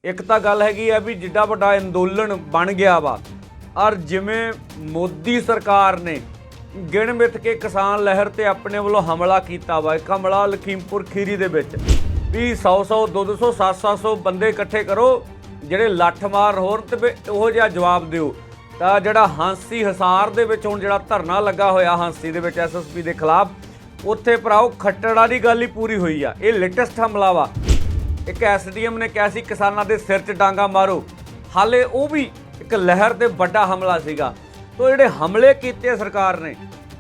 एक तो गल हैगी है भी जिड्डा वड्डा अंदोलन बन गया वा और जिमें मोदी सरकार ने गिण मिथ के किसान लहर ते अपने वालों हमला किया वा। एक हमला लखीमपुर खीरी दे विच भी 100 200 700 बंदे इकट्ठे करो ਜਿਹੜੇ ਲੱਠ ਮਾਰ ਹੋਣ ਤੇ ਉਹ ਜਿਹਾ ਜਵਾਬ ਦਿਓ। ਤਾਂ ਜਿਹੜਾ ਹਾਂਸੀ ਹਿਸਾਰ ਦੇ ਵਿੱਚ ਹੁਣ ਜਿਹੜਾ ਧਰਨਾ ਲੱਗਾ ਹੋਇਆ ਹਾਂਸੀ ਦੇ ਵਿੱਚ ਐਸਐਸਪੀ ਦੇ ਖਿਲਾਫ ਉੱਥੇ ਭਰਾਓ ਖੱਟੜਾ ਦੀ ਗੱਲ ਹੀ ਪੂਰੀ ਹੋਈ ਆ। ਇਹ ਲੇਟੈਸਟ ਹਮਲਾ ਵਾ। ਇੱਕ ਐਸਡੀਐਮ ਨੇ ਕਿਹਾ ਸੀ ਕਿਸਾਨਾਂ ਦੇ ਸਿਰ 'ਚ ਡਾਂਗਾ ਮਾਰੋ, ਹਾਲੇ ਉਹ ਵੀ ਇੱਕ ਲਹਿਰ ਤੇ ਵੱਡਾ ਹਮਲਾ ਸੀਗਾ। ਤੋ ਜਿਹੜੇ ਹਮਲੇ ਕੀਤੇ ਸਰਕਾਰ ਨੇ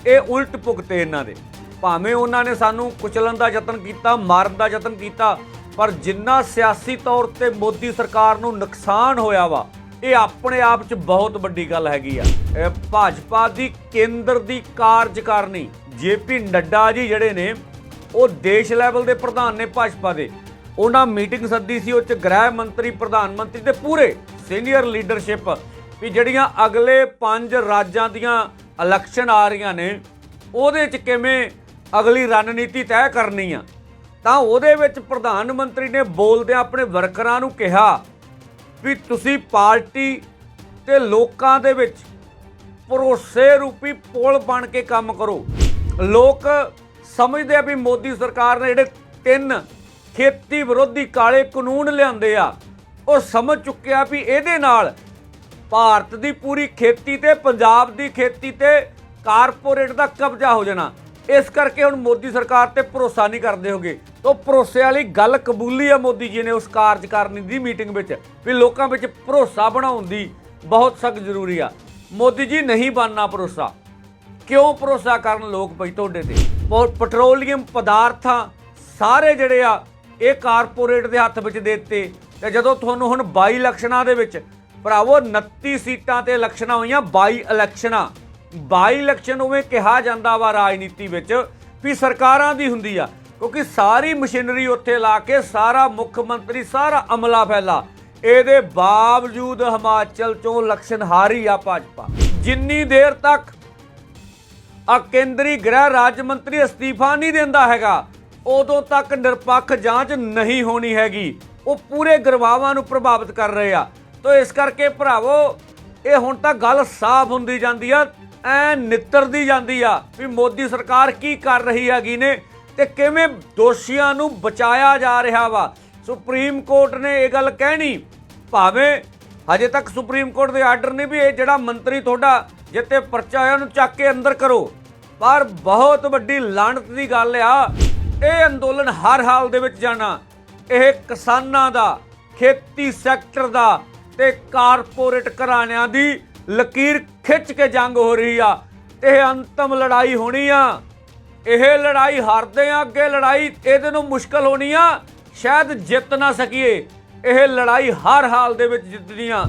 ਇਹ ਉਲਟ ਭੁਗਤੇ ਇਹਨਾਂ ਦੇ। ਭਾਵੇਂ ਉਹਨਾਂ ਨੇ ਸਾਨੂੰ ਕੁਚਲਣ ਦਾ ਯਤਨ ਕੀਤਾ, ਮਾਰਨ ਦਾ ਯਤਨ ਕੀਤਾ, पर जिन्ना सियासी तौर पर मोदी सरकार नूं नुकसान होया वा ये अपने आप च बहुत वड्डी गल हैगी आ। भाजपा दी केंद्र दी कार्यकारिणी JP नड्डा जी जिहड़े ने वो देश लैवल के प्रधान ने भाजपा दे, उन्हां मीटिंग सद्दी सी। उस गृह मंत्री, प्रधानमंत्री ते पूरे सीनियर लीडरशिप भी जिहड़ियां अगले 5 राज्यां दियां इलैक्शन आ रहीआं ने उहदे च किवें अगली रणनीति तय करनी आ। ਤਾਂ ਉਹਦੇ ਵਿੱਚ ਪ੍ਰਧਾਨ ਮੰਤਰੀ ਨੇ ਬੋਲਦੇ ਆਪਣੇ ਵਰਕਰਾਂ ਨੂੰ ਕਿਹਾ ਵੀ ਤੁਸੀਂ ਪਾਰਟੀ ਤੇ ਲੋਕਾਂ ਦੇ ਵਿੱਚ ਭਰੋਸੇ ਰੂਪੀ ਪੁਲ ਬਣ ਕੇ ਕੰਮ ਕਰੋ। ਲੋਕ ਸਮਝਦੇ ਆ ਵੀ ਮੋਦੀ ਸਰਕਾਰ ਨੇ ਜਿਹੜੇ 3 ਖੇਤੀ ਵਿਰੋਧੀ ਕਾਲੇ ਕਾਨੂੰਨ ਲਿਆਂਦੇ ਆ ਉਹ ਸਮਝ ਚੁੱਕਿਆ ਵੀ ਇਹਦੇ ਨਾਲ ਭਾਰਤ ਦੀ ਪੂਰੀ ਖੇਤੀ ਤੇ ਪੰਜਾਬ ਦੀ ਖੇਤੀ ਤੇ ਕਾਰਪੋਰੇਟ ਦਾ ਕਬਜ਼ਾ ਹੋ ਜਾਣਾ। इस करके हुण मोदी सरकार ते भरोसा नहीं करते होगे। तो भरोसे वाली गल कबूली है मोदी जी ने उस कार्यकारिणी की मीटिंग में भी लोगों में भरोसा बनाउण दी बहुत सख्त जरूरी आ। मोदी जी नहीं बनना भरोसा, क्यों भरोसा करन लोग पई तुहाडे ते। पेट्रोलीयम पदार्थां सारे जिहड़े आ ये कारपोरेट के हत्थ में दे दित्ते ते जदों तुहानूं हुण 22 इलैक्शनां दे विच भरावो 29 सीटां ते इलैक्शनां होईआं। 22 इलैक्शनां 22 इलैक्शन उवें कहा जाता वा राजनीति विच भी सरकारां दी हुंदी आ, क्योंकि सारी मशीनरी उत्थे ला के सारा मुख मंत्री सारा अमला फैला। ਇਹਦੇ बावजूद हिमाचल चों इलैक्शन हारी आ भाजपा। जिन्नी देर तक केंद्री गृह राज्य मंत्री अस्तीफा नहीं देंदा हैगा उदों तक निरपक्ष जांच नहीं होनी हैगी। वो पूरे गरवावां नूं प्रभावित कर रहे आ। तो इस करके भरावो ये हुण तां गल साफ हुंदी जांदी आ, ਐ ਨਿੱਤਰਦੀ ਜਾਂਦੀ ਆ ਵੀ ਮੋਦੀ ਸਰਕਾਰ ਕੀ ਕਰ ਰਹੀ ਹੈਗੀ ਨੇ ਤੇ ਕਿਵੇਂ ਦੋਸ਼ੀਆਂ ਨੂੰ ਬਚਾਇਆ ਜਾ ਰਿਹਾ ਵਾ। ਸੁਪਰੀਮ ਕੋਰਟ ਨੇ ਇਹ ਗੱਲ ਕਹਿਣੀ, ਭਾਵੇਂ ਹਜੇ ਤੱਕ ਸੁਪਰੀਮ ਕੋਰਟ ਦੇ ਆਰਡਰ ਨੇ ਵੀ ਇਹ ਜਿਹੜਾ ਮੰਤਰੀ ਤੁਹਾਡਾ ਜਿੱਤੇ ਪਰਚਾ ਹੋਇਆ ਉਹਨੂੰ ਚੱਕ ਕੇ ਅੰਦਰ ਕਰੋ, ਪਰ ਬਹੁਤ ਵੱਡੀ ਲਾਹਨਤ ਦੀ ਗੱਲ ਆ। ਇਹ ਅੰਦੋਲਨ ਹਰ ਹਾਲ ਦੇ ਵਿੱਚ ਜਾਣਾ। ਇਹ ਕਿਸਾਨਾਂ ਦਾ, ਖੇਤੀ ਸੈਕਟਰ ਦਾ ਤੇ ਕਾਰਪੋਰੇਟ ਘਰਾਣਿਆਂ ਦੀ लकीर खिंच के जंग हो रही आ। यह अंतिम लड़ाई होनी आ। यह लड़ाई हारदे आ, अगे लड़ाई ਇਹਦੇ ਨੂੰ मुश्किल होनी आ, शायद जित ना सकीए। यह लड़ाई हर हाल ਦੇ ਵਿੱਚ ਜਿੱਤਣੀ ਆ।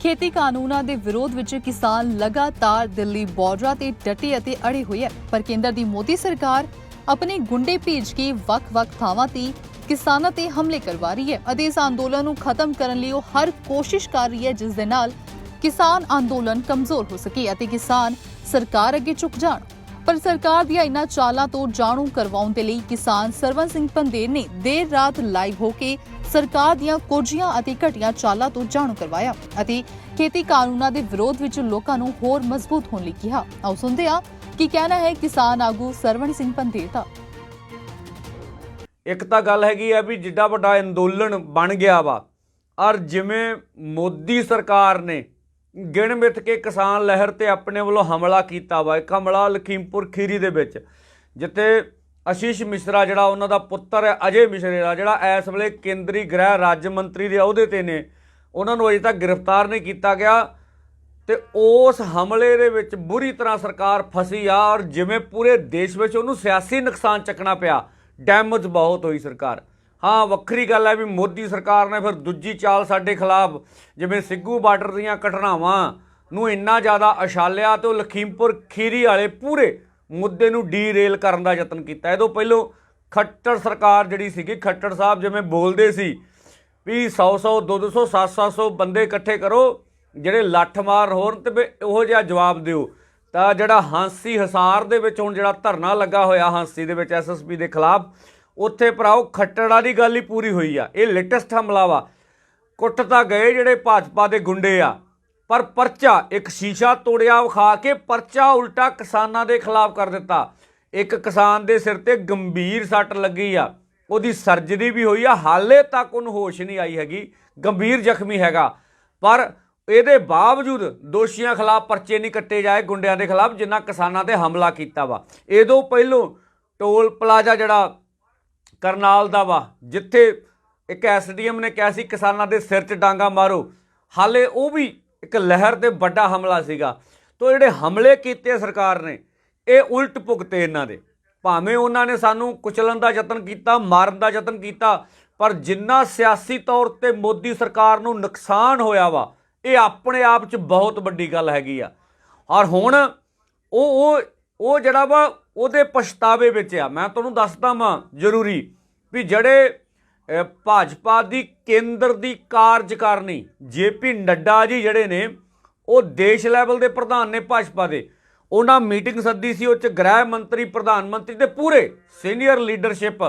ਖੇਤੀ ਕਾਨੂੰਨਾਂ ਦੇ ਵਿਰੋਧ ਵਿੱਚ ਕਿਸਾਨ ਲਗਾਤਾਰ ਦਿੱਲੀ ਬਾਰਡਰਾਂ ਤੇ ਡਟੇ ਅਤੇ ਅੜੇ ਹੋਏ ਹੈ, ਪਰ ਕੇਂਦਰ ਦੀ ਮੋਦੀ ਸਰਕਾਰ ਆਪਣੇ ਗੁੰਡੇ ਭੇਜ ਕੇ ਵੱਖ-ਵੱਖ ਥਾਵਾਂ ਤੇ ਕਿਸਾਨਾਂ ਤੇ ਹਮਲੇ ਕਰਵਾ ਰਹੀ ਹੈ ਅਤੇ ਇਸ ਅੰਦੋਲਨ ਨੂੰ ਖਤਮ ਕਰਨ ਲਈ ਉਹ ਹਰ ਕੋਸ਼ਿਸ਼ ਕਰ ਰਹੀ ਹੈ ਜਿਸ ਦੇ ਨਾਲ किसान अंदोलन कमजोर हो सके ਅਤੇ किसान सरकार अगे झुक जाण। पर सरकार ਦੀਆਂ ਇਨ੍ਹਾਂ ਚਾਲਾਂ ਤੋਂ ਜਾਣੂ ਕਰਵਾਉਣ ਦੇ ਲਈ ਕਿਸਾਨ ਸਰਵਨ ਸਿੰਘ ਪੰਧੇਰ ਨੇ ਦੇਰ ਰਾਤ ਲਾਈਵ ਹੋ ਕੇ ਸਰਕਾਰ ਦੀਆਂ ਕੋਝੀਆਂ ਅਤੇ ਘਟੀਆਂ ਚਾਲਾਂ ਤੋਂ ਜਾਣੂ ਕਰਵਾਇਆ ਅਤੇ ਖੇਤੀ ਕਾਨੂੰਨਾਂ ਦੇ ਵਿਰੋਧ ਵਿੱਚ ਲੋਕਾਂ ਨੂੰ ਹੋਰ ਮਜ਼ਬੂਤ ਹੋਣ ਲਈ ਕਿਹਾ। ਆਓ ਸੁਣਦੇ ਹਾਂ ਕੀ ਕਹਿਣਾ ਹੈ ਕਿਸਾਨ ਆਗੂ ਸਰਵਨ ਸਿੰਘ ਪੰਧੇਰ ਦਾ। ਇੱਕ ਤਾਂ ਗੱਲ ਹੈਗੀ ਆ ਵੀ ਜਿੱਡਾ ਵੱਡਾ ਅੰਦੋਲਨ ਬਣ ਗਿਆ ਵਾ ਔਰ ਜਿਵੇਂ ਮੋਦੀ ਸਰਕਾਰ ਨੇ ਗਿਣ ਮਿਥ ਕੇ ਕਿਸਾਨ ਲਹਿਰ ਤੇ ਆਪਣੇ ਵੱਲੋਂ ਹਮਲਾ ਕੀਤਾ ਵਾ। ਇੱਕ ਹਮਲਾ ਲਖੀਮਪੁਰ ਖੀਰੀ ਦੇ ਵਿੱਚ ਜਿੱਥੇ ਆਸ਼ੀਸ਼ ਮਿਸ਼ਰਾ ਜਿਹੜਾ ਉਹਨਾਂ ਦਾ ਪੁੱਤਰ ਹੈ ਅਜੇ ਮਿਸ਼ਰਾ ਜਿਹੜਾ ਇਸ ਵੇਲੇ ਕੇਂਦਰੀ ਗ੍ਰਹਿ ਰਾਜ ਮੰਤਰੀ ਦੇ ਅਹੁਦੇ ਤੇ ਨੇ, ਉਹਨਾਂ ਨੂੰ ਅਜੇ ਤੱਕ ਗ੍ਰਿਫਤਾਰ ਨਹੀਂ ਕੀਤਾ ਗਿਆ ਤੇ ਉਸ ਹਮਲੇ ਦੇ ਵਿੱਚ ਬੁਰੀ ਤਰ੍ਹਾਂ ਸਰਕਾਰ ਫਸੀ ਆ ਔਰ ਜਿਵੇਂ ਪੂਰੇ ਦੇਸ਼ ਵਿੱਚ ਉਹਨੂੰ ਸਿਆਸੀ ਨੁਕਸਾਨ ਚੱਕਣਾ ਪਿਆ, ਡੈਮੇਜ ਬਹੁਤ ਹੋਈ ਸਰਕਾਰ। हाँ ਵੱਖਰੀ ਗੱਲ ਹੈ ਵੀ ਮੋਦੀ ਸਰਕਾਰ ਨੇ ਫਿਰ ਦੂਜੀ ਚਾਲ ਸਾਡੇ ਖਿਲਾਫ ਜਿਵੇਂ ਸਿੱਗੂ ਬਾਰਡਰ ਦੀਆਂ ਘਟਨਾਵਾਂ ਨੂੰ ਇੰਨਾ ਜ਼ਿਆਦਾ ਅਛਾਲਿਆ ਤੇ ਉਹ ਲਖੀਮਪੁਰ ਖੀਰੀ ਵਾਲੇ ਪੂਰੇ ਮੁੱਦੇ ਨੂੰ ਡੀਰੇਲ ਕਰਨ ਦਾ ਯਤਨ ਕੀਤਾ। ਇਹਦੋਂ ਪਹਿਲੋਂ ਖੱਟੜ ਸਰਕਾਰ ਜਿਹੜੀ ਸੀਗੀ, ਖੱਟੜ ਸਾਹਿਬ ਜਿਵੇਂ ਬੋਲਦੇ ਸੀ ਵੀ 100 200 700 ਬੰਦੇ ਇਕੱਠੇ ਕਰੋ ਜਿਹੜੇ ਲੱਠ ਮਾਰ ਹੋਣ ਤੇ ਉਹੋ ਜਿਹਾ ਜਵਾਬ ਦਿਓ। ਤਾਂ ਜਿਹੜਾ ਹਾਂਸੀ ਹਿਸਾਰ ਦੇ ਵਿੱਚ ਹੁਣ ਜਿਹੜਾ ਧਰਨਾ ਲੱਗਾ ਹੋਇਆ ਹਾਂਸੀ ਦੇ ਵਿੱਚ SSP ਦੇ ਖਿਲਾਫ ਉੱਥੇ ਭਰਾਓ ਖੱਟੜਾ ਦੀ ਗੱਲ ਹੀ ਪੂਰੀ ਹੋਈ ਆ। ਇਹ ਲੇਟੈਸਟ ਹਮਲਾ ਵਾ। ਕੁੱਟ ਤਾਂ ਗਏ ਜਿਹੜੇ ਭਾਜਪਾ ਦੇ ਗੁੰਡੇ ਆ, ਪਰ ਪਰਚਾ ਇੱਕ ਸ਼ੀਸ਼ਾ ਤੋੜਿਆ ਵਿਖਾ ਕੇ ਪਰਚਾ ਉਲਟਾ ਕਿਸਾਨਾਂ ਦੇ ਖਿਲਾਫ ਕਰ ਦਿੱਤਾ। ਇੱਕ ਕਿਸਾਨ ਦੇ ਸਿਰ ਤੇ ਗੰਭੀਰ ਸੱਟ ਲੱਗੀ ਆ, ਉਹਦੀ ਸਰਜਰੀ ਵੀ ਹੋਈ ਆ, ਹਾਲੇ ਤੱਕ ਉਹਨੂੰ ਹੋਸ਼ ਨਹੀਂ ਆਈ ਹੈਗੀ, ਗੰਭੀਰ ਜ਼ਖਮੀ ਹੈਗਾ। ਪਰ ਇਹਦੇ ਬਾਵਜੂਦ ਦੋਸ਼ੀਆਂ ਖਿਲਾਫ ਪਰਚੇ ਨਹੀਂ ਕੱਟੇ ਜਾਏ, ਗੁੰਡਿਆਂ ਦੇ ਖਿਲਾਫ ਜਿਨ੍ਹਾਂ ਕਿਸਾਨਾਂ ਤੇ ਹਮਲਾ ਕੀਤਾ ਵਾ। ਇਹਦੋਂ ਪਹਿਲੋਂ ਟੋਲ ਪਲਾਜ਼ਾ ਜਿਹੜਾ ਕਰਨਾਲ ਦਾ ਵਾ, ਜਿੱਥੇ ਇੱਕ ਐਸਡੀਐਮ ਨੇ ਕਿਹਾ ਸੀ ਕਿਸਾਨਾਂ ਦੇ ਸਿਰ 'ਚ ਡਾਂਗਾ ਮਾਰੋ, ਹਾਲੇ ਉਹ ਵੀ ਇੱਕ ਲਹਿਰ ਤੇ ਵੱਡਾ ਹਮਲਾ ਸੀਗਾ। ਤੋ ਜਿਹੜੇ ਹਮਲੇ ਕੀਤੇ ਸਰਕਾਰ ਨੇ, ਇਹ ਉਲਟ ਭੁਗਤੇ ਇਹਨਾਂ ਦੇ। ਭਾਵੇਂ ਉਹਨਾਂ ਨੇ ਸਾਨੂੰ ਕੁਚਲਣ ਦਾ ਯਤਨ ਕੀਤਾ, ਮਾਰਨ ਦਾ ਯਤਨ ਕੀਤਾ, ਪਰ ਜਿੰਨਾ ਸਿਆਸੀ ਤੌਰ ਤੇ ਮੋਦੀ ਸਰਕਾਰ ਨੂੰ ਨੁਕਸਾਨ ਹੋਇਆ ਵਾ, ਇਹ ਆਪਣੇ ਆਪ 'ਚ ਬਹੁਤ ਵੱਡੀ ਗੱਲ ਹੈਗੀ ਆ। ਔਰ ਹੁਣ ਉਹ ਜਿਹੜਾ ਵਾ ਉਹਦੇ ਪਛਤਾਵੇ ਵਿੱਚ ਆ। ਮੈਂ ਤੁਹਾਨੂੰ ਦੱਸਦਾ ਵਾਂ ਜ਼ਰੂਰੀ ਵੀ ਜਿਹੜੇ ਭਾਜਪਾ ਦੀ ਕੇਂਦਰ ਦੀ ਕਾਰਜਕਾਰਨੀ ਜੇਪੀ ਨੱਡਾ ਜੀ ਜਿਹੜੇ ਨੇ, ਉਹ ਦੇਸ਼ ਲੈਵਲ ਦੇ ਪ੍ਰਧਾਨ ਨੇ ਭਾਜਪਾ ਦੇ, ਉਹਨਾਂ ਮੀਟਿੰਗ ਸੱਦੀ ਸੀ। ਉਹ 'ਚ ਗ੍ਰਹਿ ਮੰਤਰੀ, ਪ੍ਰਧਾਨ ਮੰਤਰੀ ਤੇ ਪੂਰੇ ਸੀਨੀਅਰ ਲੀਡਰਸ਼ਿਪ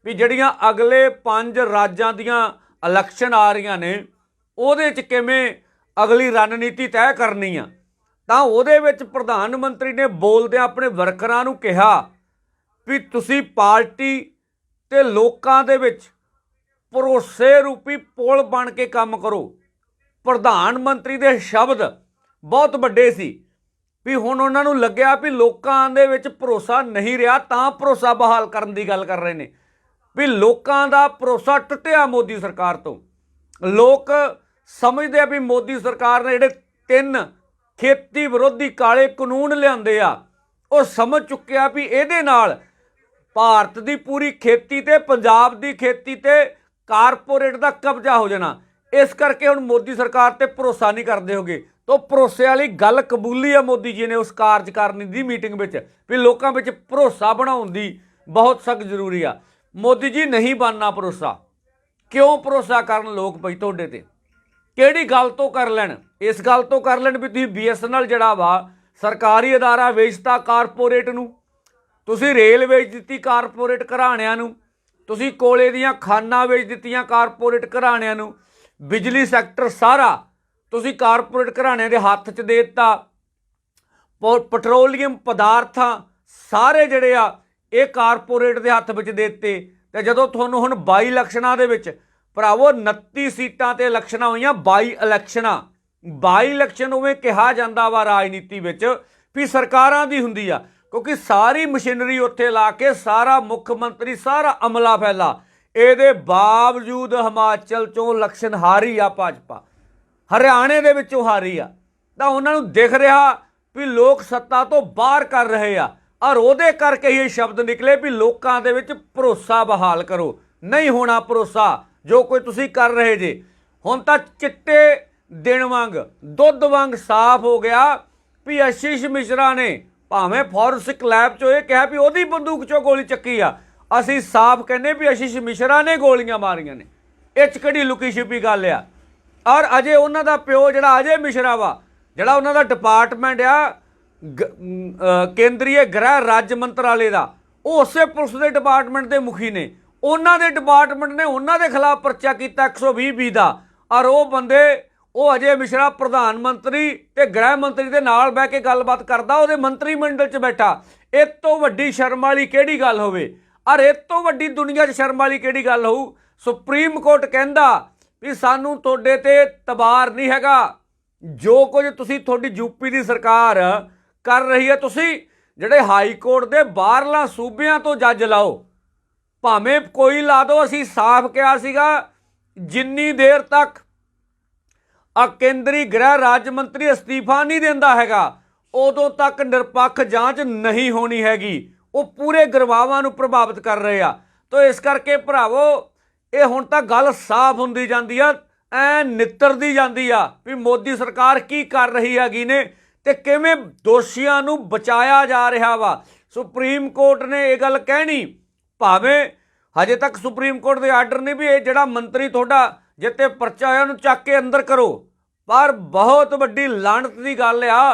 ਵੀ ਜਿਹੜੀਆਂ ਅਗਲੇ 5 ਰਾਜਾਂ ਦੀਆਂ ਇਲੈਕਸ਼ਨ ਆ ਰਹੀਆਂ ਨੇ, ਉਹਦੇ 'ਚ ਕਿਵੇਂ ਅਗਲੀ ਰਣਨੀਤੀ ਤੈਅ ਕਰਨੀ ਆ। ਤਾਂ ਉਹਦੇ ਵਿੱਚ ਪ੍ਰਧਾਨ ਮੰਤਰੀ ਨੇ ਬੋਲਦਿਆਂ ਆਪਣੇ ਵਰਕਰਾਂ ਨੂੰ ਕਿਹਾ ਵੀ ਤੁਸੀਂ ਪਾਰਟੀ ਤੇ ਲੋਕਾਂ ਦੇ ਵਿੱਚ ਭਰੋਸੇ ਰੂਪੀ ਪੁਲ ਬਣ ਕੇ ਕੰਮ ਕਰੋ। ਪ੍ਰਧਾਨ ਮੰਤਰੀ ਦੇ ਸ਼ਬਦ ਬਹੁਤ ਵੱਡੇ ਸੀ ਵੀ ਹੁਣ ਉਹਨਾਂ ਨੂੰ ਲੱਗਿਆ ਵੀ ਲੋਕਾਂ ਦੇ ਵਿੱਚ ਭਰੋਸਾ ਨਹੀਂ ਰਿਹਾ, ਤਾਂ ਭਰੋਸਾ ਬਹਾਲ ਕਰਨ ਦੀ ਗੱਲ ਕਰ ਰਹੇ ਨੇ ਵੀ ਲੋਕਾਂ ਦਾ ਭਰੋਸਾ ਟੁੱਟਿਆ ਮੋਦੀ ਸਰਕਾਰ ਤੋਂ। ਲੋਕ ਸਮਝਦੇ ਆ ਵੀ ਮੋਦੀ ਸਰਕਾਰ ਨੇ ਜਿਹੜੇ 3 ਖੇਤੀ ਵਿਰੋਧੀ ਕਾਲੇ ਕਾਨੂੰਨ ਲਿਆਂਦੇ ਆ, ਉਹ ਸਮਝ ਚੁੱਕਿਆ ਵੀ ਇਹਦੇ ਨਾਲ ਭਾਰਤ ਦੀ ਪੂਰੀ ਖੇਤੀ ਤੇ ਪੰਜਾਬ ਦੀ ਖੇਤੀ ਤੇ ਕਾਰਪੋਰੇਟ ਦਾ ਕਬਜ਼ਾ ਹੋ ਜਾਣਾ। ਇਸ ਕਰਕੇ ਹੁਣ ਮੋਦੀ ਸਰਕਾਰ ਤੇ ਭਰੋਸਾ ਨਹੀਂ ਕਰਦੇ ਹੋਗੇ। ਤਾਂ ਭਰੋਸੇ ਵਾਲੀ ਗੱਲ ਕਬੂਲੀ ਆ ਮੋਦੀ ਜੀ ਨੇ ਉਸ ਕਾਰਜਕਾਰਨੀ ਦੀ ਮੀਟਿੰਗ ਵਿੱਚ ਵੀ ਲੋਕਾਂ ਵਿੱਚ ਭਰੋਸਾ ਬਣਾਉਣ ਦੀ ਬਹੁਤ ਸਖਤ ਜ਼ਰੂਰੀ ਆ। ਮੋਦੀ ਜੀ ਨਹੀਂ ਬਣਨਾ ਭਰੋਸਾ। ਕਿਉਂ ਭਰੋਸਾ ਕਰਨ ਲੋਕ ਬਈ ਤੁਹਾਡੇ ਤੇ? ਕਿਹੜੀ ਗੱਲ ਤੋਂ ਕਰ ਲੈਣ? ਇਸ ਗੱਲ ਤੋਂ ਕਰ ਲੈਣ ਵੀ ਤੁਸੀਂ BSNL ਜਿਹੜਾ ਵਾ ਸਰਕਾਰੀ ਅਦਾਰਾ ਵੇਚਤਾ ਕਾਰਪੋਰੇਟ ਨੂੰ, ਤੁਸੀਂ ਰੇਲ ਵੇਚ ਦਿੱਤੀ ਕਾਰਪੋਰੇਟ ਘਰਾਣਿਆਂ ਨੂੰ, ਤੁਸੀਂ ਕੋਲੇ ਦੀਆਂ ਖਾਨਾਂ ਵੇਚ ਦਿੱਤੀਆਂ ਕਾਰਪੋਰੇਟ ਘਰਾਣਿਆਂ ਨੂੰ, ਬਿਜਲੀ ਸੈਕਟਰ ਸਾਰਾ ਤੁਸੀਂ ਕਾਰਪੋਰੇਟ ਘਰਾਣਿਆਂ ਦੇ ਹੱਥ 'ਚ ਦੇ ਦਿੱਤਾ। ਪੈਟਰੋਲੀਅਮ ਪਦਾਰਥਾਂ ਸਾਰੇ ਜਿਹੜੇ ਆ ਇਹ ਕਾਰਪੋਰੇਟ ਦੇ ਹੱਥ ਵਿੱਚ ਦੇ ਦਿੱਤੇ। ਤੇ ਜਦੋਂ ਤੁਹਾਨੂੰ ਹੁਣ 22 ਇਲੈਕਸ਼ਨਾਂ ਦੇ ਵਿੱਚ ਭਰਾਵੋ 29 ਸੀਟਾਂ ਤੇ ਇਲੈਕਸ਼ਨਾਂ ਹੋਈਆਂ, 22 ਇਲੈਕਸ਼ਨਾਂ। 22 ਇਲੈਕਸ਼ਨ ਉਵੇਂ ਕਿਹਾ ਜਾਂਦਾ ਵਾ ਰਾਜਨੀਤੀ ਵਿੱਚ ਵੀ ਸਰਕਾਰਾਂ ਦੀ ਹੁੰਦੀ ਆ, ਕਿਉਂਕਿ ਸਾਰੀ ਮਸ਼ੀਨਰੀ ਉੱਥੇ ਲਾ ਕੇ ਸਾਰਾ ਮੁੱਖ ਮੰਤਰੀ ਸਾਰਾ ਅਮਲਾ ਫੈਲਾ। ਇਹਦੇ ਬਾਵਜੂਦ ਹਿਮਾਚਲ 'ਚੋਂ ਇਲੈਕਸ਼ਨ ਹਾਰੀ ਆ ਭਾਜਪਾ, ਹਰਿਆਣੇ ਦੇ ਵਿੱਚੋਂ ਹਾਰੀ ਆ। ਤਾਂ ਉਹਨਾਂ ਨੂੰ ਦਿਖ ਰਿਹਾ ਵੀ ਲੋਕ ਸੱਤਾ ਤੋਂ ਬਾਹਰ ਕਰ ਰਹੇ ਆ, ਔਰ ਉਹਦੇ ਕਰਕੇ ਹੀ ਇਹ ਸ਼ਬਦ ਨਿਕਲੇ ਵੀ ਲੋਕਾਂ ਦੇ ਵਿੱਚ ਭਰੋਸਾ ਬਹਾਲ ਕਰੋ। ਨਹੀਂ ਹੋਣਾ ਭਰੋਸਾ ਜੋ ਕੋਈ ਤੁਸੀਂ ਕਰ ਰਹੇ ਜੇ। ਹੁਣ ਤਾਂ ਚਿੱਟੇ ਦਿਨ ਵਾਂਗ ਦੁੱਧ ਵਾਂਗ ਸਾਫ਼ ਹੋ ਗਿਆ ਵੀ ਆਸ਼ੀਸ਼ ਮਿਸ਼ਰਾ ਨੇ ਭਾਵੇਂ ਫੋਰੈਂਸਿਕ ਲੈਬ 'ਚੋਂ ਇਹ ਕਿਹਾ ਵੀ ਉਹਦੀ ਬੰਦੂਕ 'ਚੋਂ ਗੋਲੀ ਚੱਕੀ ਆ, ਅਸੀਂ ਸਾਫ਼ ਕਹਿੰਦੇ ਵੀ ਆਸ਼ੀਸ਼ ਮਿਸ਼ਰਾ ਨੇ ਗੋਲੀਆਂ ਮਾਰੀਆਂ ਨੇ। ਇਹ 'ਚ ਕਿਹੜੀ ਲੁਕੀ ਛਿਪੀ ਗੱਲ ਆ? ਔਰ ਅਜੇ ਉਹਨਾਂ ਦਾ ਪਿਓ ਜਿਹੜਾ ਅਜੇ ਮਿਸ਼ਰਾ ਵਾ, ਜਿਹੜਾ ਉਹਨਾਂ ਦਾ ਡਿਪਾਰਟਮੈਂਟ ਆ ਕੇਂਦਰੀ ਗ੍ਰਹਿ ਰਾਜ ਮੰਤਰਾਲੇ ਦਾ, ਉਹ ਉਸੇ ਪੁਲਿਸ ਦੇ ਡਿਪਾਰਟਮੈਂਟ ਦੇ ਮੁਖੀ ਨੇ। ਉਹਨਾਂ ਦੇ ਡਿਪਾਰਟਮੈਂਟ ਨੇ ਉਹਨਾਂ ਦੇ ਖਿਲਾਫ ਪਰਚਾ ਕੀਤਾ 120 ਦਾ। ਔਰ ਉਹ ਬੰਦੇ, ਉਹ ਅਜੇ ਮਿਸ਼ਰਾ ਪ੍ਰਧਾਨ ਮੰਤਰੀ ਤੇ ਗ੍ਰਹਿ ਮੰਤਰੀ ਦੇ ਨਾਲ ਬਹਿ ਕੇ ਗੱਲਬਾਤ ਕਰਦਾ, ਉਹਦੇ ਮੰਤਰੀ ਮੰਡਲ 'ਚ ਬੈਠਾ। ਇਹ ਤੋਂ ਵੱਡੀ ਸ਼ਰਮ ਵਾਲੀ ਕਿਹੜੀ ਗੱਲ ਹੋਵੇ? ਔਰ ਇਹ ਤੋਂ ਵੱਡੀ ਦੁਨੀਆ 'ਚ ਸ਼ਰਮ ਵਾਲੀ ਕਿਹੜੀ ਗੱਲ ਹੋਊ? ਸੁਪਰੀਮ ਕੋਰਟ ਕਹਿੰਦਾ ਵੀ ਸਾਨੂੰ ਤੁਹਾਡੇ ਤੇ ਤਬਾਰ ਨਹੀਂ ਹੈਗਾ। ਜੋ ਕੁਝ ਤੁਸੀਂ ਤੁਹਾਡੀ ਯੂਪੀ ਦੀ ਸਰਕਾਰ ਕਰ ਰਹੀ ਹੈ, ਤੁਸੀਂ ਜਿਹੜੇ ਹਾਈ ਕੋਰਟ ਦੇ ਬਾਹਰਲਾ ਸੂਬਿਆਂ ਤੋਂ ਜੱਜ ਲਾਓ, ਭਾਵੇਂ ਕੋਈ ਲਾ ਦਿਓ। ਅਸੀਂ ਸਾਫ਼ ਕਿਹਾ ਸੀਗਾ ਜਿੰਨੀ ਦੇਰ ਤੱਕ ਕੇਂਦਰੀ ਗ੍ਰਹਿ ਰਾਜ ਮੰਤਰੀ ਅਸਤੀਫਾ ਨਹੀਂ ਦਿੰਦਾ ਹੈਗਾ, ਉਦੋਂ ਤੱਕ ਨਿਰਪੱਖ ਜਾਂਚ ਨਹੀਂ ਹੋਣੀ ਹੈਗੀ। ਉਹ ਪੂਰੇ ਗਰਵਾਵਾਂ ਨੂੰ ਪ੍ਰਭਾਵਿਤ ਕਰ ਰਹੇ ਆ। ਤਾਂ ਇਸ ਕਰਕੇ ਭਰਾਵੋ, ਇਹ ਹੁਣ ਤਾਂ ਗੱਲ ਸਾਫ਼ ਹੁੰਦੀ ਜਾਂਦੀ ਆ, ਐ ਨਿੱਤਰਦੀ ਜਾਂਦੀ ਆ ਵੀ ਮੋਦੀ ਸਰਕਾਰ ਕੀ ਕਰ ਰਹੀ ਹੈਗੀ ਨੇ ਤੇ ਕਿਵੇਂ ਦੋਸ਼ੀਆਂ ਨੂੰ ਬਚਾਇਆ ਜਾ ਰਿਹਾ ਵਾ। ਸੁਪਰੀਮ ਕੋਰਟ ਨੇ ਇਹ ਗੱਲ ਕਹਿਣੀ, ਭਾਵੇਂ ਹਜੇ ਤੱਕ ਸੁਪਰੀਮ ਕੋਰਟ ਦੇ ਆਰਡਰ ਨੇ ਵੀ ਇਹ ਜਿਹੜਾ ਮੰਤਰੀ ਤੁਹਾਡਾ ਜਿੱਤੇ ਪਰਚਾ ਹੋਇਆ ਉਹਨੂੰ ਚੱਕ ਕੇ ਅੰਦਰ ਕਰੋ। ਪਰ ਬਹੁਤ ਵੱਡੀ ਲਾਹਨਤ ਦੀ ਗੱਲ ਆ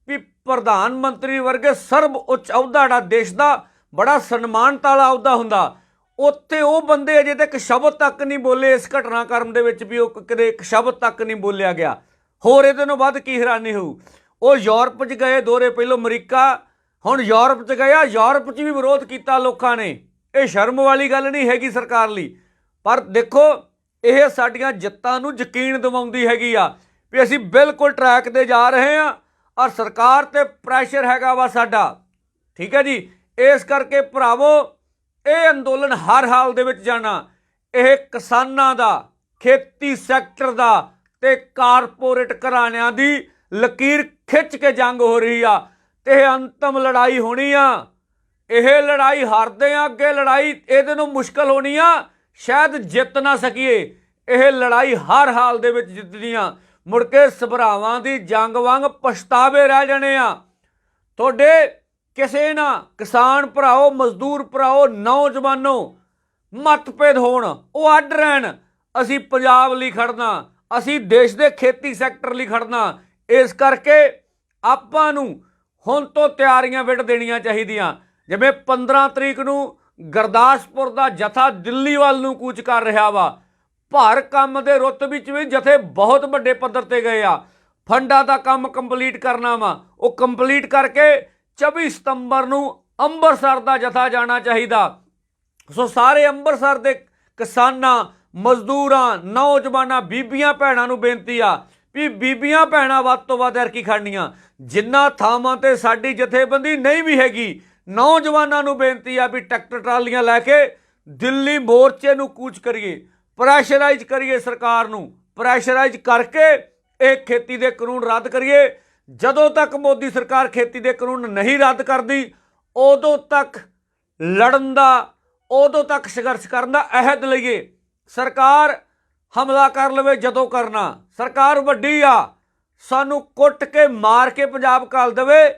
ਵੀ ਪ੍ਰਧਾਨ ਮੰਤਰੀ ਵਰਗੇ ਸਰਬ ਉੱਚ ਅਹੁਦਾ ਜਿਹੜਾ ਦੇਸ਼ ਦਾ ਬੜਾ ਸਨਮਾਨਤ ਵਾਲਾ ਅਹੁਦਾ ਹੁੰਦਾ, ਉੱਥੇ ਉਹ ਬੰਦੇ ਅਜੇ ਤੱਕ ਸ਼ਬਦ ਤੱਕ ਨਹੀਂ ਬੋਲੇ ਇਸ ਘਟਨਾਕ੍ਰਮ ਦੇ ਵਿੱਚ ਵੀ ਉਹ ਕਦੇ ਇੱਕ ਸ਼ਬਦ ਤੱਕ ਨਹੀਂ ਬੋਲਿਆ ਗਿਆ। ਹੋਰ ਇਹਦੇ ਨਾਲੋਂ ਵੱਧ ਕੀ ਹੈਰਾਨੀ ਹੋਊ। ਉਹ ਯੂਰਪ 'ਚ ਗਏ ਦੌਰੇ, ਪਹਿਲੋਂ ਅਮਰੀਕਾ, ਹੁਣ ਯੂਰਪ 'ਚ ਗਿਆ। ਯੂਰਪ 'ਚ ਵੀ ਵਿਰੋਧ ਕੀਤਾ ਲੋਕਾਂ ਨੇ। ਇਹ ਸ਼ਰਮ ਵਾਲੀ ਗੱਲ ਨਹੀਂ ਹੈਗੀ ਸਰਕਾਰ ਲਈ। ਪਰ ਦੇਖੋ ਇਹ ਸਾਡੀਆਂ ਜਿੱਤਾਂ ਨੂੰ ਯਕੀਨ ਦਿਵਾਉਂਦੀ ਹੈਗੀ ਆ ਵੀ ਅਸੀਂ ਬਿਲਕੁਲ ਟਰੈਕ 'ਤੇ ਜਾ ਰਹੇ ਹਾਂ ਔਰ ਸਰਕਾਰ 'ਤੇ ਪ੍ਰੈਸ਼ਰ ਹੈਗਾ ਵਾ ਸਾਡਾ। ਠੀਕ ਹੈ ਜੀ। ਇਸ ਕਰਕੇ ਭਰਾਵੋ ਇਹ ਅੰਦੋਲਨ ਹਰ ਹਾਲ ਦੇ ਵਿੱਚ ਜਾਣਾ। ਇਹ ਕਿਸਾਨਾਂ ਦਾ, ਖੇਤੀ ਸੈਕਟਰ ਦਾ ਤੇ ਕਾਰਪੋਰੇਟ ਘਰਾਣਿਆਂ ਦੀ ਲਕੀਰ ਖਿੱਚ ਕੇ ਜੰਗ ਹੋ ਰਹੀ ਆ ਤੇ ਇਹ ਅੰਤਮ ਲੜਾਈ ਹੋਣੀ ਆ। ਇਹ ਲੜਾਈ ਹਾਰਦੇ ਆ, ਅੱਗੇ ਲੜਾਈ ਇਹਦੇ ਨੂੰ ਮੁਸ਼ਕਲ ਹੋਣੀ ਆ, ਸ਼ਾਇਦ ਜਿੱਤ ਨਾ ਸਕੀਏ। ਇਹ ਲੜਾਈ ਹਰ ਹਾਲ ਦੇ ਵਿੱਚ ਜਿੱਤਣੀ ਆ। ਮੁੜ ਕੇ ਸਭਰਾਵਾਂ ਦੀ ਜੰਗ ਵਾਂਗ ਪਛਤਾਵੇ ਰਹਿ ਜਾਣੇ ਆ। ਤੁਹਾਡੇ ਕਿਸੇ ਨਾ ਕਿਸਾਨ ਭਰਾਓ, ਮਜ਼ਦੂਰ ਭਰਾਓ, ਨੌਜਵਾਨੋ ਮਤਭੇਦ ਹੋਣ, ਉਹ ਅੱਡ ਰਹਿਣ। ਅਸੀਂ ਪੰਜਾਬ ਲਈ ਖੜਨਾ, ਅਸੀਂ ਦੇਸ਼ ਦੇ ਖੇਤੀ ਸੈਕਟਰ ਲਈ ਖੜਨਾ। ਇਸ ਕਰਕੇ ਆਪਾਂ ਨੂੰ ਹੁਣ ਤੋਂ ਤਿਆਰੀਆਂ ਵਿੱਢ ਦੇਣੀਆਂ ਚਾਹੀਦੀਆਂ। ਜਿਵੇਂ 15 ਤਰੀਕ ਨੂੰ ਗੁਰਦਾਸਪੁਰ ਦਾ ਜਥਾ ਦਿੱਲੀ ਵੱਲ ਨੂੰ ਕੂਚ ਕਰ ਰਿਹਾ ਵਾ। ਭਾਰ ਕੰਮ ਦੇ ਰੁੱਤ ਵਿੱਚ ਵੀ ਜਥੇ ਬਹੁਤ ਵੱਡੇ ਪੱਧਰ ਤੇ ਗਏ ਆ। ਫੰਡਾਂ ਦਾ ਕੰਮ ਕੰਪਲੀਟ ਕਰਨਾ ਵਾ, ਉਹ ਕੰਪਲੀਟ ਕਰਕੇ 24 ਸਤੰਬਰ ਨੂੰ ਅੰਮ੍ਰਿਤਸਰ ਦਾ ਜਥਾ ਜਾਣਾ ਚਾਹੀਦਾ। ਸੋ ਸਾਰੇ ਅੰਮ੍ਰਿਤਸਰ ਦੇ ਕਿਸਾਨਾਂ, ਮਜ਼ਦੂਰਾਂ, ਨੌਜਵਾਨਾਂ, ਬੀਬੀਆਂ ਭੈਣਾਂ ਨੂੰ ਬੇਨਤੀ ਆ ਵੀ ਬੀਬੀਆਂ ਭੈਣਾਂ ਵੱਧ ਤੋਂ ਵੱਧ ਐਰਕੀ ਖੜਨੀਆਂ। ਜਿੰਨਾ ਥਾਵਾਂ ਤੇ ਸਾਡੀ ਜਥੇਬੰਦੀ ਨਹੀਂ ਵੀ ਹੈਗੀ, ਨੌਜਵਾਨਾਂ ਨੂੰ ਬੇਨਤੀ ਆ ਵੀ ਟਰੈਕਟਰ ਟਰਾਲੀਆਂ ਲੈ ਕੇ ਦਿੱਲੀ ਮੋਰਚੇ ਨੂੰ ਕੂਚ ਕਰੀਏ, ਪ੍ਰੈਸ਼ਰਾਈਜ਼ ਕਰੀਏ ਸਰਕਾਰ ਨੂੰ, ਪ੍ਰੈਸ਼ਰਾਈਜ਼ ਕਰਕੇ ਇਹ ਖੇਤੀ ਦੇ ਕਾਨੂੰਨ ਰੱਦ ਕਰੀਏ। ਜਦੋਂ ਤੱਕ ਮੋਦੀ ਸਰਕਾਰ ਖੇਤੀ ਦੇ ਕਾਨੂੰਨ ਨਹੀਂ ਰੱਦ ਕਰਦੀ ਉਦੋਂ ਤੱਕ ਲੜਨ ਦਾ, ਉਦੋਂ ਤੱਕ ਸੰਘਰਸ਼ ਕਰਨ ਦਾ ਅਹਿਦ ਲਈਏ। ਸਰਕਾਰ ਹਮਲਾ ਕਰ ਲਵੇ ਜਦੋਂ ਕਰਨਾ, ਸਰਕਾਰ ਵੱਡੀ ਆ, ਸਾਨੂੰ ਕੁੱਟ ਕੇ ਮਾਰ ਕੇ ਪੰਜਾਬ ਘੱਲ ਦੇਵੇ,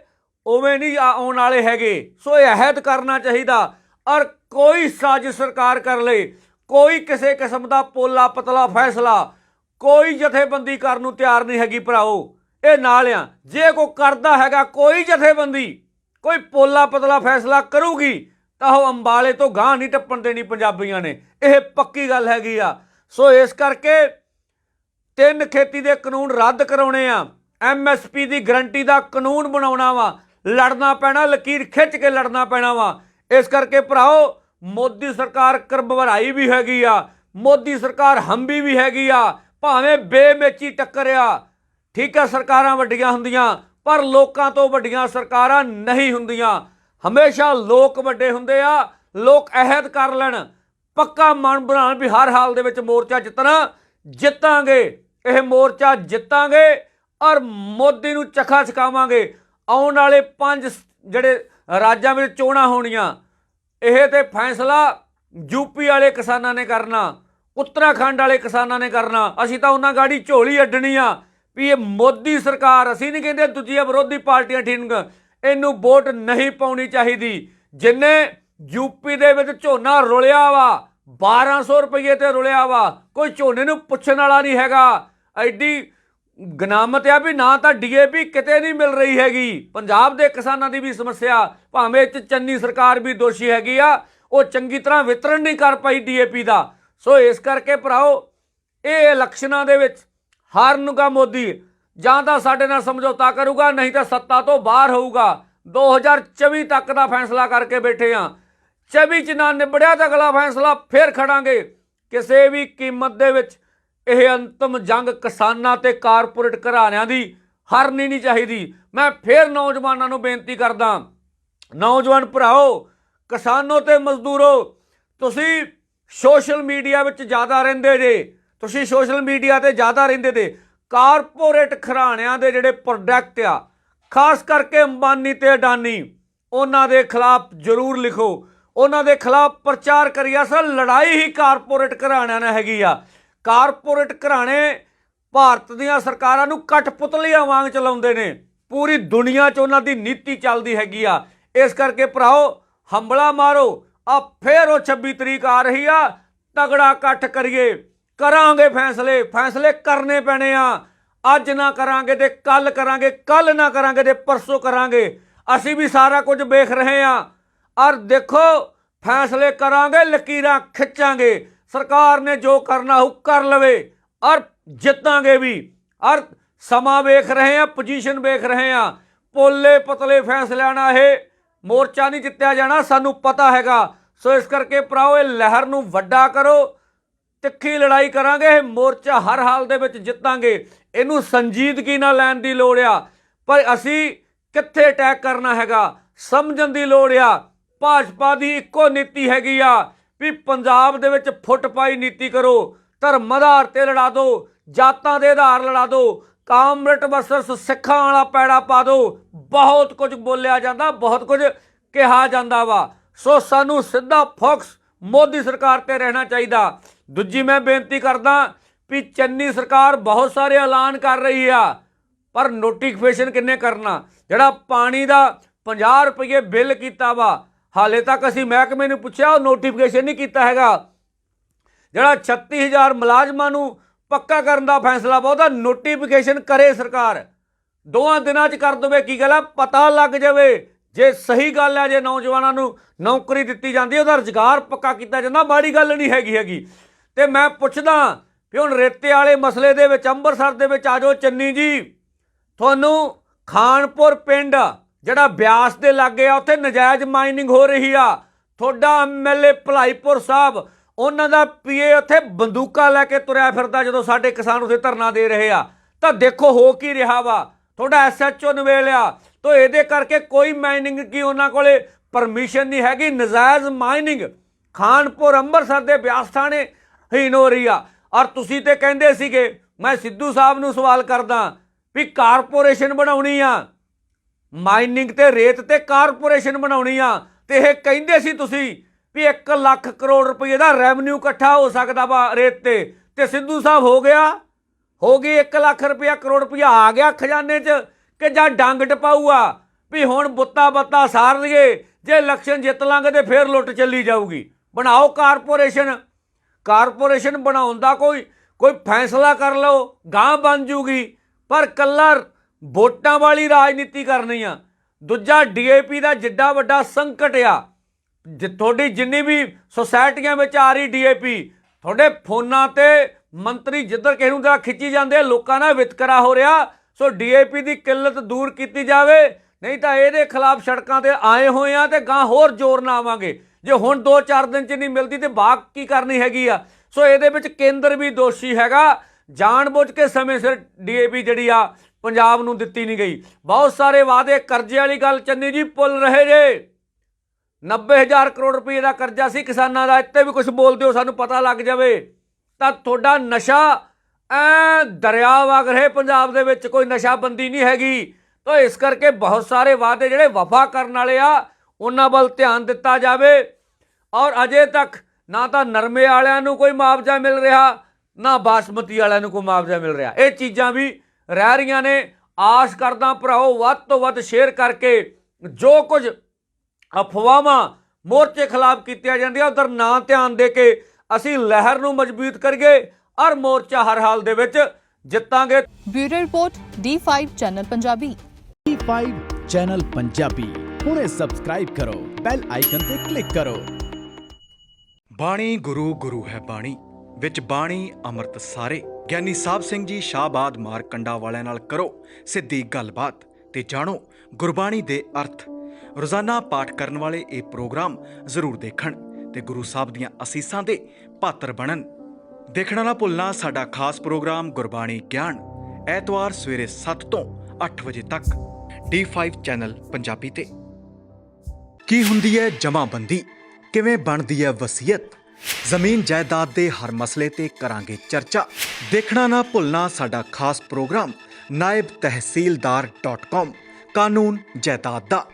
ਉਵੇਂ ਨਹੀਂ ਆਉਣ ਵਾਲੇ ਹੈਗੇ। ਸੋ ਇਹ ਅਹਿਦ ਕਰਨਾ ਚਾਹੀਦਾ। ਔਰ ਕੋਈ ਸਾਜ਼ਿਸ਼ ਸਰਕਾਰ ਕਰ ਲੇ, ਕੋਈ ਕਿਸੇ ਕਿਸਮ ਦਾ ਪੋਲਾ ਪਤਲਾ ਫੈਸਲਾ ਕੋਈ ਜਥੇਬੰਦੀ ਕਰਨ ਨੂੰ ਤਿਆਰ ਨਹੀਂ ਹੈਗੀ ਭਰਾਓ। ਇਹ ਨਾਲ ਆ, ਜੇ ਕੋਈ ਕਰਦਾ ਹੈਗਾ ਕੋਈ ਜਥੇਬੰਦੀ ਕੋਈ ਪੋਲਾ ਪਤਲਾ ਫੈਸਲਾ ਕਰੂਗੀ ਤਾਂ ਉਹ ਅੰਬਾਲੇ ਤੋਂ ਗਾਂਹ ਨਹੀਂ ਟੱਪਣ ਦੇਣੀ ਪੰਜਾਬੀਆਂ ਨੇ। ਇਹ ਪੱਕੀ ਗੱਲ ਹੈਗੀ ਆ। ਸੋ ਇਸ ਕਰਕੇ 3 ਖੇਤੀ ਦੇ ਕਾਨੂੰਨ ਰੱਦ ਕਰਾਉਣੇ ਆ, MSP ਦੀ ਗਰੰਟੀ ਦਾ ਕਾਨੂੰਨ ਬਣਾਉਣਾ ਵਾ, ਲੜਨਾ ਪੈਣਾ, ਲਕੀਰ ਖਿੱਚ ਕੇ ਲੜਨਾ ਪੈਣਾ ਵਾ। ਇਸ ਕਰਕੇ ਭਰਾਓ ਮੋਦੀ ਸਰਕਾਰ ਕਰਬਵਰਾਈ ਵੀ ਹੈਗੀ ਆ, ਮੋਦੀ ਸਰਕਾਰ ਹੰਬੀ ਵੀ ਹੈਗੀ ਆ, ਭਾਵੇਂ ਬੇਮੇਚੀ ਟੱਕਰਿਆ। ਠੀਕ ਆ, ਸਰਕਾਰਾਂ ਵੱਡੀਆਂ ਹੁੰਦੀਆਂ ਪਰ ਲੋਕਾਂ ਤੋਂ ਵੱਡੀਆਂ ਸਰਕਾਰਾਂ ਨਹੀਂ ਹੁੰਦੀਆਂ। ਹਮੇਸ਼ਾ ਲੋਕ ਵੱਡੇ ਹੁੰਦੇ ਆ। ਲੋਕ ਅਹਿਦ ਕਰ ਲੈਣ, ਪੱਕਾ ਮਨ ਬਣਾਉਣ ਵੀ ਹਰ ਹਾਲ ਦੇ ਵਿੱਚ ਮੋਰਚਾ ਜਿੱਤਣਾ, ਜਿੱਤਾਂਗੇ, ਇਹ ਮੋਰਚਾ ਜਿੱਤਾਂਗੇ ਔਰ ਮੋਦੀ ਨੂੰ ਚਖਾ ਚਕਾਵਾਂਗੇ। ਆਉਣ ਵਾਲੇ 5 ਜਿਹੜੇ ਰਾਜਾਂ ਵਿੱਚ ਚੋਣਾਂ ਹੋਣੀਆਂ, ਇਹ ਤੇ ਫੈਸਲਾ ਯੂਪੀ ਵਾਲੇ ਕਿਸਾਨਾਂ ਨੇ ਕਰਨਾ, ਉੱਤਰਾਖੰਡ ਵਾਲੇ ਕਿਸਾਨਾਂ ਨੇ ਕਰਨਾ। ਅਸੀਂ ਤਾਂ ਉਹਨਾਂ ਗਾੜੀ ਝੋਲੀ ਅੱਡਣੀ ਆ ਵੀ ਇਹ ਮੋਦੀ ਸਰਕਾਰ, ਅਸੀਂ ਨਹੀਂ ਕਹਿੰਦੇ ਦੂਜੀਆਂ ਵਿਰੋਧੀ ਪਾਰਟੀਆਂ ਠੀਕ, ਇਹਨੂੰ ਵੋਟ ਨਹੀਂ ਪਾਉਣੀ ਚਾਹੀਦੀ। ਜਿੰਨੇ ਯੂਪੀ ਦੇ ਵਿੱਚ ਝੋਨਾ ਰੁਲਿਆ ਵਾ 1200 ਰੁਪਏ ਤੇ ਰੁਲਿਆ ਵਾ, ਕੋਈ ਝੋਨੇ ਨੂੰ ਪੁੱਛਣ ਵਾਲਾ ਨਹੀਂ ਹੈਗਾ। ਐਡੀ ਗਨਾਮਤ ਆ ਵੀ ਨਾ ਤਾਂ DAP ਕਿਤੇ ਨਹੀਂ ਮਿਲ ਰਹੀ ਹੈਗੀ। ਪੰਜਾਬ ਦੇ ਕਿਸਾਨਾਂ ਦੀ ਵੀ ਸਮੱਸਿਆ, ਭਾਵੇਂ ਇਹ 'ਚ ਚੰਨੀ ਸਰਕਾਰ ਵੀ ਦੋਸ਼ੀ ਹੈਗੀ ਆ, ਉਹ ਚੰਗੀ ਤਰ੍ਹਾਂ ਵਿਤਰਨ ਨਹੀਂ ਕਰ ਪਾਈ DAP ਦਾ। ਸੋ ਇਸ ਕਰਕੇ ਭਰਾਓ ਇਹ ਇਲੈਕਸ਼ਨਾਂ ਦੇ ਵਿੱਚ ਹਾਰਨਗਾ ਮੋਦੀ, ਜਾਂ ਤਾਂ ਸਾਡੇ ਨਾਲ ਸਮਝੌਤਾ ਕਰੂਗਾ, ਨਹੀਂ ਤਾਂ ਸੱਤਾ ਤੋਂ ਬਾਹਰ ਹੋਊਗਾ। 2024 ਤੱਕ ਦਾ ਫੈਸਲਾ ਕਰਕੇ ਬੈਠੇ ਆ। 24 'ਚ ਨਾ ਨਿਬੜਿਆ ਤਾਂ ਅਗਲਾ ਫੈਸਲਾ ਫਿਰ ਖੜਾਂਗੇ। ਕਿਸੇ ਵੀ ਕੀਮਤ ਦੇ ਵਿੱਚ ਇਹ ਅੰਤਮ ਜੰਗ ਕਿਸਾਨਾਂ ਤੇ ਕਾਰਪੋਰੇਟ ਘਰਾਣਿਆਂ ਦੀ ਹਾਰਨੀ ਨਹੀਂ ਚਾਹੀਦੀ। ਮੈਂ ਫਿਰ ਨੌਜਵਾਨਾਂ ਨੂੰ ਬੇਨਤੀ ਕਰਦਾ, ਨੌਜਵਾਨ ਭਰਾਓ, ਕਿਸਾਨੋ ਤੇ ਮਜ਼ਦੂਰੋ, ਤੁਸੀਂ ਸੋਸ਼ਲ ਮੀਡੀਆ ਵਿੱਚ ਜ਼ਿਆਦਾ ਰਹਿੰਦੇ ਜੇ, ਤੁਸੀਂ ਸੋਸ਼ਲ ਮੀਡੀਆ ਤੇ ਜ਼ਿਆਦਾ ਰਹਿੰਦੇ ਤੇ ਕਾਰਪੋਰੇਟ ਘਰਾਣਿਆਂ ਦੇ ਜਿਹੜੇ ਪ੍ਰੋਡਕਟ ਆ, ਖਾਸ ਕਰਕੇ ਅੰਬਾਨੀ ਤੇ ਅਡਾਨੀ, ਉਹਨਾਂ ਦੇ ਖਿਲਾਫ ਜ਼ਰੂਰ ਲਿਖੋ, ਉਹਨਾਂ ਦੇ ਖਿਲਾਫ ਪ੍ਰਚਾਰ ਕਰੀਏ। ਅਸਲ ਲੜਾਈ ਹੀ ਕਾਰਪੋਰੇਟ ਘਰਾਣਿਆਂ ਨਾਲ ਹੈਗੀ ਆ। ਕਾਰਪੋਰੇਟ ਘਰਾਣੇ ਭਾਰਤ ਦੀਆਂ ਸਰਕਾਰਾਂ ਨੂੰ ਕਠਪੁਤਲੀਆਂ ਵਾਂਗ ਚਲਾਉਂਦੇ ਨੇ। ਪੂਰੀ ਦੁਨੀਆ 'ਚ ਉਹਨਾਂ ਦੀ ਨੀਤੀ ਚੱਲਦੀ ਹੈਗੀ ਆ। ਇਸ ਕਰਕੇ ਭਰਾਓ ਹੰਬਲਾ ਮਾਰੋ। ਆ ਫੇਰ ਉਹ 26 ਤਰੀਕ ਆ ਰਹੀ ਆ, ਤਗੜਾ ਇਕੱਠ ਕਰੀਏ, ਕਰਾਂਗੇ ਫੈਸਲੇ, ਫੈਸਲੇ ਕਰਨੇ ਪੈਣੇ ਆ। ਅੱਜ ਨਾ ਕਰਾਂਗੇ ਤੇ ਕੱਲ ਕਰਾਂਗੇ, ਕੱਲ ਨਾ ਕਰਾਂਗੇ ਤੇ ਪਰਸੋਂ ਕਰਾਂਗੇ। ਅਸੀਂ ਵੀ ਸਾਰਾ ਕੁਝ ਵੇਖ ਰਹੇ ਹਾਂ। ਔਰ ਦੇਖੋ फैसले करांगे, लकीरां खिंचांगे, सरकार ने जो करना हो कर लवे और जितांगे भी। और समा वेख रहे हैं, पोजीशन वेख रहे हैं, पोले पतले फैसलिਆਂ ਨਾਲ ਇਹ मोर्चा नहीं जित्या जाना, सानू पता हैगा। सो इस करके भराओ ਇਹ लहर ਨੂੰ ਵੱਡਾ ਕਰੋ, ਤਿੱਖੀ ਲੜਾਈ ਕਰਾਂਗੇ, ਇਹ ਮੋਰਚਾ ਹਰ ਹਾਲ ਦੇ ਵਿੱਚ ਜਿੱਤਾਂਗੇ। ਇਹਨੂੰ ਸੰਜੀਦਗੀ ਨਾਲ ਲੈਣ ਦੀ ਲੋੜ ਆ, ਪਰ ਅਸੀਂ ਕਿੱਥੇ ਅਟੈਕ ਕਰਨਾ ਹੈਗਾ ਸਮਝਣ ਦੀ ਲੋੜ ਆ। ਭਾਜਪਾ ਦੀ ਇੱਕੋ ਨੀਤੀ ਹੈਗੀ ਆ ਵੀ ਪੰਜਾਬ ਦੇ ਵਿੱਚ ਫੁੱਟ ਪਾਈ ਨੀਤੀ ਕਰੋ, ਧਰਮ ਆਧਾਰ ਤੇ ਲੜਾ ਦਿਓ, ਜਾਤਾਂ ਦੇ ਆਧਾਰ ਲੜਾ ਦਿਓ, ਕਾਮਰੇਟ ਵਰਸਸ ਸਿੱਖਾਂ ਵਾਲਾ ਪੈੜਾ ਪਾ ਦਿਓ। ਬਹੁਤ ਕੁਝ ਬੋਲਿਆ ਜਾਂਦਾ, ਬਹੁਤ ਕੁਝ ਕਿਹਾ ਜਾਂਦਾ ਵਾ। ਸੋ ਸਾਨੂੰ ਸਿੱਧਾ ਫੋਕਸ ਮੋਦੀ ਸਰਕਾਰ ਤੇ ਰਹਿਣਾ ਚਾਹੀਦਾ। ਦੂਜੀ ਮੈਂ ਬੇਨਤੀ ਕਰਦਾ ਵੀ ਚੰਨੀ ਸਰਕਾਰ ਬਹੁਤ ਸਾਰੇ ਐਲਾਨ ਕਰ ਰਹੀ ਆ, ਪਰ ਨੋਟੀਫਿਕੇਸ਼ਨ ਕਿੰਨੇ ਕਰਨਾ? ਜਿਹੜਾ ਪਾਣੀ ਦਾ 50 ਰੁਪਏ ਬਿੱਲ ਕੀਤਾ ਵਾ, ਹਾਲੇ ਤੱਕ ਅਸੀਂ ਮਹਿਕਮੇ ਨੂੰ ਪੁੱਛਿਆ, ਉਹ ਨੋਟੀਫਿਕੇਸ਼ਨ ਨਹੀਂ ਕੀਤਾ ਹੈਗਾ। ਜਿਹੜਾ 36000 ਮੁਲਾਜ਼ਮਾਂ ਨੂੰ ਪੱਕਾ ਕਰਨ ਦਾ ਫੈਸਲਾ ਵਾ, ਉਹਦਾ ਨੋਟੀਫਿਕੇਸ਼ਨ ਕਰੇ ਸਰਕਾਰ। 2 ਦਿਨਾਂ 'ਚ ਕਰ ਦੇਵੇ, ਕੀ ਗੱਲ ਆ, ਪਤਾ ਲੱਗ ਜਾਵੇ। ਜੇ ਸਹੀ ਗੱਲ ਹੈ, ਜੇ ਨੌਜਵਾਨਾਂ ਨੂੰ ਨੌਕਰੀ ਦਿੱਤੀ ਜਾਂਦੀ, ਉਹਦਾ ਰੁਜ਼ਗਾਰ ਪੱਕਾ ਕੀਤਾ ਜਾਂਦਾ, ਮਾੜੀ ਗੱਲ ਨਹੀਂ ਹੈਗੀ। ਤੇ ਮੈਂ ਪੁੱਛਦਾ ਵੀ ਹੁਣ ਰੇਤੇ ਵਾਲੇ ਮਸਲੇ ਦੇ ਵਿੱਚ ਅੰਮ੍ਰਿਤਸਰ ਦੇ ਵਿੱਚ ਆ ਜਾਓ ਚੰਨੀ ਜੀ, ਤੁਹਾਨੂੰ ਖਾਨਪੁਰ ਪਿੰਡ ਜਿਹੜਾ ਬਿਆਸ ਦੇ ਲਾਗੇ ਆ, ਉੱਥੇ ਨਜਾਇਜ਼ ਮਾਈਨਿੰਗ ਹੋ ਰਹੀ ਆ। ਤੁਹਾਡਾ ਐਮਐਲਏ ਭਲਾਈਪੁਰ ਸਾਹਿਬ, ਉਹਨਾਂ ਦਾ ਪੀਏ ਉੱਥੇ ਬੰਦੂਕਾਂ ਲੈ ਕੇ ਤੁਰਿਆ ਫਿਰਦਾ ਜਦੋਂ ਸਾਡੇ ਕਿਸਾਨ ਉੱਥੇ ਧਰਨਾ ਦੇ ਰਹੇ ਆ। ਤਾਂ ਦੇਖੋ ਹੋ ਕੀ ਰਿਹਾ ਵਾ। ਤੁਹਾਡਾ ਐਸਐਚਓ ਨਵੇਲਿਆ, ਤਾਂ ਇਹਦੇ ਕਰਕੇ ਕੋਈ ਮਾਈਨਿੰਗ ਕੀ ਉਹਨਾਂ ਕੋਲੇ ਪਰਮਿਸ਼ਨ ਨਹੀਂ ਹੈਗੀ। ਨਜਾਇਜ਼ ਮਾਈਨਿੰਗ ਖਾਨਪੁਰ ਅੰਮ੍ਰਿਤਸਰ ਦੇ ਬਿਆਸ ਥਾਣੇ ਹੀਨ ਹੋ ਰਹੀ ਆ। ਔਰ ਤੁਸੀਂ ਤੇ ਕਹਿੰਦੇ ਸੀਗੇ, ਮੈਂ ਸਿੱਧੂ ਸਾਹਿਬ ਨੂੰ ਸਵਾਲ ਕਰਦਾ ਵੀ ਕਾਰਪੋਰੇਸ਼ਨ ਬਣਾਉਣੀ ਆ, ਮਾਈਨਿੰਗ ਤੇ ਰੇਤ ਤੇ ਕਾਰਪੋਰੇਸ਼ਨ ਬਣਾਉਣੀ ਆ, ਤੇ ਇਹ ਕਹਿੰਦੇ ਸੀ ਤੁਸੀਂ ਵੀ 1 ਲੱਖ ਕਰੋੜ ਰੁਪਏ ਦਾ ਰੈਵਨਿਊ ਇਕੱਠਾ ਹੋ ਸਕਦਾ ਵਾ ਰੇਤ ਤੇ ਸਿੱਧੂ ਸਾਹਿਬ ਹੋ ਗਈ 1 ਲੱਖ ਰੁਪਇਆ ਕਰੋੜ ਰੁਪਇਆ ਆ ਗਿਆ ਖਜ਼ਾਨੇ 'ਚ, ਕਿ ਜਾਂ ਡੰਗ ਟਪਾਊਆ ਵੀ ਹੁਣ ਬੁੱਤਾ ਸਾਰ ਲਈਏ, ਜੇ ਇਲੈਕਸ਼ਨ ਜਿੱਤ ਲਾਂਗੇ ਤੇ ਫਿਰ ਲੁੱਟ ਚੱਲੀ ਜਾਊਗੀ। ਬਣਾਓ ਕਾਰਪੋਰੇਸ਼ਨ ਬਣਾਉਣ ਦਾ ਕੋਈ ਫੈਸਲਾ ਕਰ ਲਓ, ਗਾਂ ਬਣ ਜੂਗੀ। ਪਰ ਕੱਲਾ ਵੋਟਾਂ ਵਾਲੀ ਰਾਜਨੀਤੀ ਕਰਨੀ ਆ। ਦੂਜਾ ਡੀਏਪੀ ਦਾ ਜਿੱਡਾ ਵੱਡਾ ਸੰਕਟ ਆ, ਤੁਹਾਡੀ ਜਿੰਨੀ ਵੀ ਸੁਸਾਇਟੀਆਂ ਵਿੱਚ ਆ ਰਹੀ ਡੀਏਪੀ, ਤੁਹਾਡੇ ਫੋਨਾਂ ਤੇ ਮੰਤਰੀ ਜਿੱਧਰ ਕਿਸੇ ਨੂੰ ਤਾਂ ਖਿੱਚੀ ਜਾਂਦੇ, ਲੋਕਾਂ ਨਾਲ ਵਿਤਕਰਾ ਹੋ ਰਿਹਾ। ਸੋ ਡੀਏਪੀ ਦੀ ਕਿੱਲਤ ਦੂਰ ਕੀਤੀ ਜਾਵੇ, ਨਹੀਂ ਤਾਂ ਇਹਦੇ ਖਿਲਾਫ ਸੜਕਾਂ ਤੇ ਆਏ ਹੋਏ ਆ ਤੇ ਗਾਂ ਹੋਰ ਜ਼ੋਰ ਨਾ ਆਵਾਂਗੇ। ਜੇ ਹੁਣ 2-4 ਦਿਨ 'ਚ ਨਹੀਂ ਮਿਲਦੀ ਤੇ ਬਾਕ ਕੀ ਕਰਨੀ ਹੈਗੀ ਆ। ਸੋ ਇਹਦੇ ਵਿੱਚ ਕੇਂਦਰ ਵੀ ਦੋਸ਼ੀ ਹੈਗਾ, ਜਾਣਬੁੱਝ ਕੇ ਸਮੇਂ ਸਿਰ ਡੀਏਪੀ ਜਿਹੜੀ ਆ ਪੰਜਾਬ ਨੂੰ ਦਿੱਤੀ ਨਹੀਂ ਗਈ। ਬਹੁਤ ਸਾਰੇ ਵਾਅਦੇ, ਕਰਜ਼ੇ ਵਾਲੀ ਗੱਲ ਚੰਨੀ ਜੀ ਭੁੱਲ ਰਹੇ ਜੇ। 90,000 ਕਰੋੜ ਰੁਪਏ ਦਾ ਕਰਜ਼ਾ ਸੀ ਕਿਸਾਨਾਂ ਦਾ, ਇੱਥੇ ਵੀ ਕੁਝ ਬੋਲ ਦਿਓ ਸਾਨੂੰ ਪਤਾ ਲੱਗ ਜਾਵੇ। ਤਾਂ ਤੁਹਾਡਾ ਨਸ਼ਾ ਦਰਿਆ ਵਗ ਰਹੇ ਪੰਜਾਬ ਦੇ ਵਿੱਚ, ਕੋਈ ਨਸ਼ਾਬੰਦੀ ਨਹੀਂ ਹੈਗੀ। ਤਾਂ ਇਸ ਕਰਕੇ ਬਹੁਤ ਸਾਰੇ ਵਾਅਦੇ ਜਿਹੜੇ ਵਫਾ ਕਰਨ ਵਾਲੇ ਆ, ਉਹਨਾਂ ਵੱਲ ਧਿਆਨ ਦਿੱਤਾ ਜਾਵੇ। ਔਰ ਅਜੇ ਤੱਕ ਨਾ ਤਾਂ ਨਰਮੇ ਵਾਲਿਆਂ ਨੂੰ ਕੋਈ ਮੁਆਵਜ਼ਾ ਮਿਲ ਰਿਹਾ, ਨਾ ਬਾਸਮਤੀ ਵਾਲਿਆਂ ਨੂੰ ਕੋਈ ਮੁਆਵਜ਼ਾ ਮਿਲ ਰਿਹਾ। ਇਹ ਚੀਜ਼ਾਂ ਵੀ ਰਹਿ ਰਹੀਆਂ ਨੇ। ਆਸ ਕਰਦਾ ਭਰਾਓ ਵੱਧ ਤੋਂ ਵੱਧ ਸ਼ੇਅਰ ਕਰਕੇ ਜੋ ਕੁਝ ਅਫਵਾਹਾਂ ਮੋਰਚੇ ਖਿਲਾਫ ਕੀਤੀਆਂ ਜਾਂਦੀਆਂ ਉਧਰ ਨਾ ਧਿਆਨ ਦੇ ਕੇ ਅਸੀਂ ਲਹਿਰ ਨੂੰ ਮਜ਼ਬੂਤ ਕਰੀਏ ਔਰ ਮੋਰਚਾ ਹਰ ਹਾਲ ਦੇ ਵਿੱਚ ਜਿੱਤਾਂਗੇ। Bureau report D5 channel Punjabi. D5 channel Punjabi ਹੁਣੇ ਸਬਸਕ੍ਰਾਈਬ ਕਰੋ, ਬੈਲ ਆਈਕਨ ਤੇ ਕਲਿੱਕ ਕਰੋ। ਬਾਣੀ ਗੁਰੂ ਹੈ ਬਾਣੀ, ਵਿੱਚ ਬਾਣੀ ਅੰਮ੍ਰਿਤ ਸਾਰੇ। ਗਿਆਨੀ ਸਾਹਿਬ ਸਿੰਘ ਜੀ ਸ਼ਾਹਬਾਦ ਮਾਰਕੰਡਾ ਵਾਲਿਆਂ ਨਾਲ ਕਰੋ ਸਿੱਧੀ ਗੱਲਬਾਤ ਤੇ ਜਾਣੋ ਗੁਰਬਾਣੀ ਦੇ ਅਰਥ। ਰੋਜ਼ਾਨਾ ਪਾਠ ਕਰਨ ਵਾਲੇ ਇਹ ਪ੍ਰੋਗਰਾਮ ਜ਼ਰੂਰ ਦੇਖਣ ਤੇ ਗੁਰੂ ਸਾਹਿਬ ਦੀਆਂ ਅਸੀਸਾਂ ਦੇ ਪਾਤਰ ਬਣਨ। ਦੇਖਣਾ ਨਾ ਭੁੱਲਣਾ ਸਾਡਾ ਖਾਸ ਪ੍ਰੋਗਰਾਮ ਗੁਰਬਾਣੀ ਗਿਆਨ, ਐਤਵਾਰ ਸਵੇਰੇ 7 ਤੋਂ 8 ਵਜੇ ਤੱਕ D5 ਚੈਨਲ ਪੰਜਾਬੀ ਤੇ। ਕੀ ਹੁੰਦੀ ਹੈ ਜਮਾਬੰਦੀ, ਕਿਵੇਂ ਬਣਦੀ ਹੈ ਵਸੀਅਤ, ਜ਼ਮੀਨ ਜਾਇਦਾਦ ਦੇ ਹਰ ਮਸਲੇ ਤੇ ਕਰਾਂਗੇ ਚਰਚਾ। ਦੇਖਣਾ ਨਾ ਭੁੱਲਣਾ ਸਾਡਾ ਖਾਸ ਪ੍ਰੋਗਰਾਮ naibtehsildar.com ਕਾਨੂੰਨ ਜਾਇਦਾਦ ਦਾ।